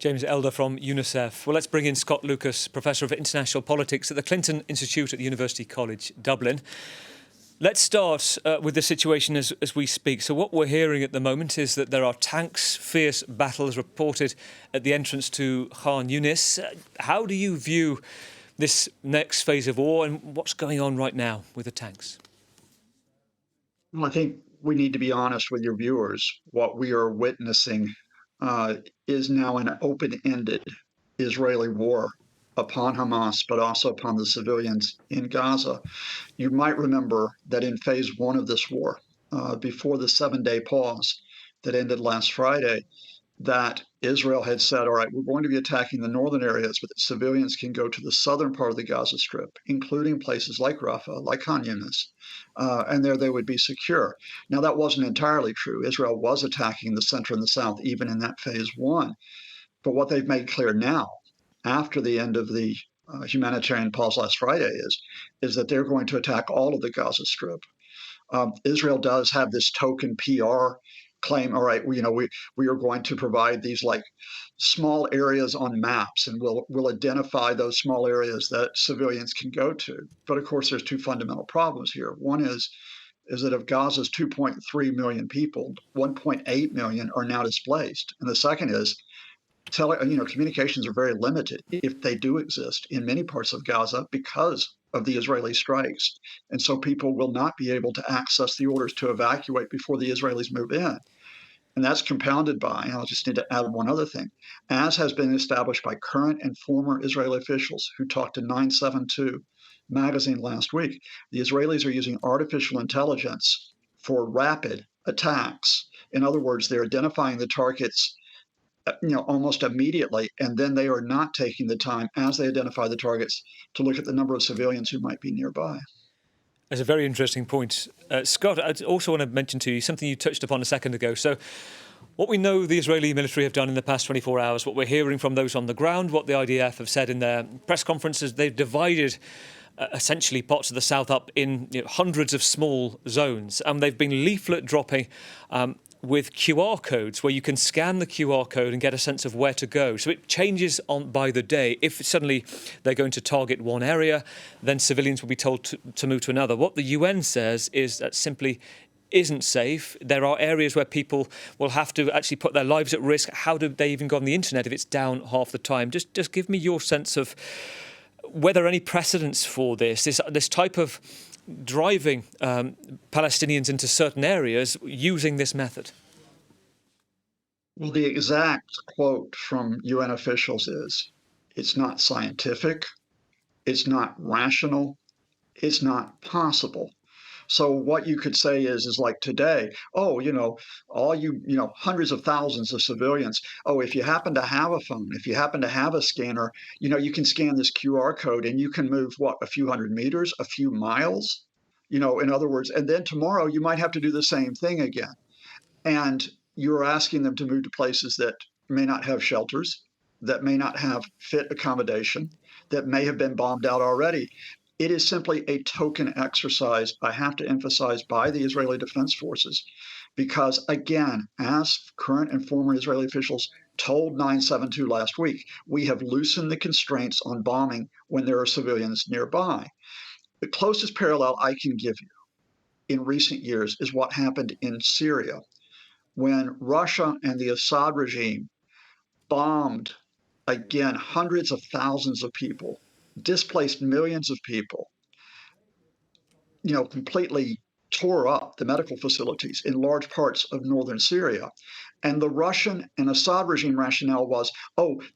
James Elder from UNICEF. Well, let's bring in Scott Lucas, Professor of International Politics at the Clinton Institute at the University College Dublin. Let's start with the situation as we speak. So what we're hearing at the moment is that there are tanks, fierce battles reported at the entrance to Khan Yunis. How do you view this next phase of war and what's going on right now with the tanks? Well, I think we need to be honest with your viewers. What we are witnessing is now an open-ended Israeli war upon Hamas, but also upon the civilians in Gaza. You might remember that in phase one of this war, before the 7-day pause that ended last Friday, that Israel had said, all right, we're going to be attacking the northern areas, but the civilians can go to the southern part of the Gaza Strip, including places like Rafah, like Khan Yunis, and there they would be secure. Now, that wasn't entirely true. Israel was attacking the center and the south, even in that phase one. But what they've made clear now, after the end of the humanitarian pause last Friday, is that they're going to attack all of the Gaza Strip. Israel does have this token PR claim, all right, we are going to provide these like small areas on maps, and we'll identify those small areas that civilians can go to. But of course, there's two fundamental problems here. One is that of Gaza's 2.3 million people, 1.8 million are now displaced, and the second is communications are very limited, if they do exist, in many parts of Gaza because of the Israeli strikes. And so people will not be able to access the orders to evacuate before the Israelis move in. And that's compounded by, and I'll just need to add one other thing, as has been established by current and former Israeli officials who talked to 972 magazine last week, the Israelis are using artificial intelligence for rapid attacks. In other words, they're identifying the targets almost immediately, and then they are not taking the time as they identify the targets to look at the number of civilians who might be nearby. That's a very interesting point. Scott, I also want to mention to you something you touched upon a second ago. So what we know the Israeli military have done in the past 24 hours, what we're hearing from those on the ground, what the IDF have said in their press conferences, they've divided essentially parts of the south up in hundreds of small zones. And they've been leaflet dropping with QR codes where you can scan the QR code and get a sense of where to go. So it changes by the day. If suddenly they're going to target one area, then civilians will be told to move to another. What the UN says is that simply isn't safe. There are areas where people will have to actually put their lives at risk. How do they even go on the internet if it's down half the time? Just give me your sense of whether any precedents for this type of driving Palestinians into certain areas using this method. Well, the exact quote from UN officials is, it's not scientific, it's not rational, it's not possible. So what you could say is like today, all hundreds of thousands of civilians, if you happen to have a phone, if you happen to have a scanner, you can scan this QR code and you can move, a few hundred meters, a few miles, in other words, and then tomorrow you might have to do the same thing again. And you're asking them to move to places that may not have shelters, that may not have fit accommodation, that may have been bombed out already. It is simply a token exercise, I have to emphasize, by the Israeli Defense Forces, because again, as current and former Israeli officials told 972 last week, we have loosened the constraints on bombing when there are civilians nearby. The closest parallel I can give you in recent years is what happened in Syria when Russia and the Assad regime bombed, again, hundreds of thousands of people, displaced millions of people, completely tore up the medical facilities in large parts of northern Syria. And the Russian and Assad regime rationale was,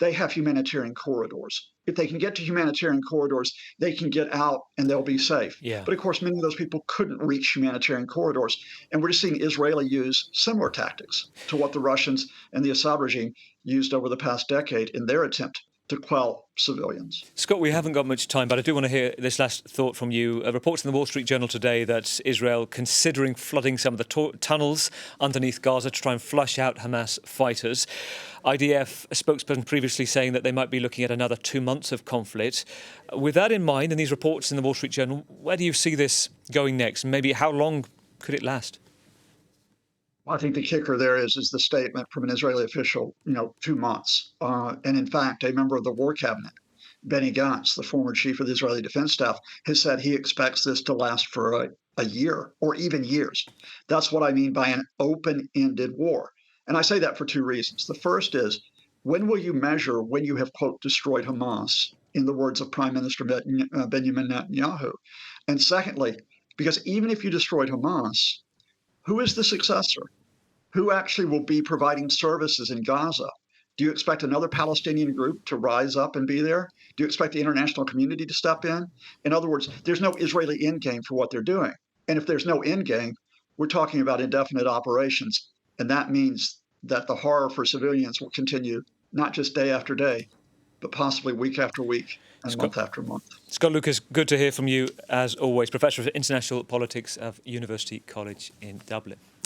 they have humanitarian corridors. If they can get to humanitarian corridors, they can get out and they'll be safe. Yeah. But of course, many of those people couldn't reach humanitarian corridors. And we're just seeing Israeli use similar tactics to what the Russians and the Assad regime used over the past decade in their attempt to quell civilians. Scott, we haven't got much time, but I do want to hear this last thought from you. Reports in the Wall Street Journal today that Israel considering flooding some of the tunnels underneath Gaza to try and flush out Hamas fighters. IDF spokesperson previously saying that they might be looking at another 2 months of conflict. With that in mind, and these reports in the Wall Street Journal, where do you see this going next? Maybe how long could it last? I think the kicker there is the statement from an Israeli official, 2 months. And in fact, a member of the war cabinet, Benny Gantz, the former chief of the Israeli Defense Staff, has said he expects this to last for a year or even years. That's what I mean by an open ended war. And I say that for two reasons. The first is, when will you measure when you have, quote, destroyed Hamas, in the words of Prime Minister Benjamin Netanyahu? And secondly, because even if you destroyed Hamas, who is the successor? Who actually will be providing services in Gaza? Do you expect another Palestinian group to rise up and be there? Do you expect the international community to step in? In other words, there's no Israeli endgame for what they're doing. And if there's no endgame, we're talking about indefinite operations. And that means that the horror for civilians will continue not just day after day, but possibly week after week and Scott, month after month. Scott Lucas, good to hear from you as always, Professor of International Politics of University College in Dublin.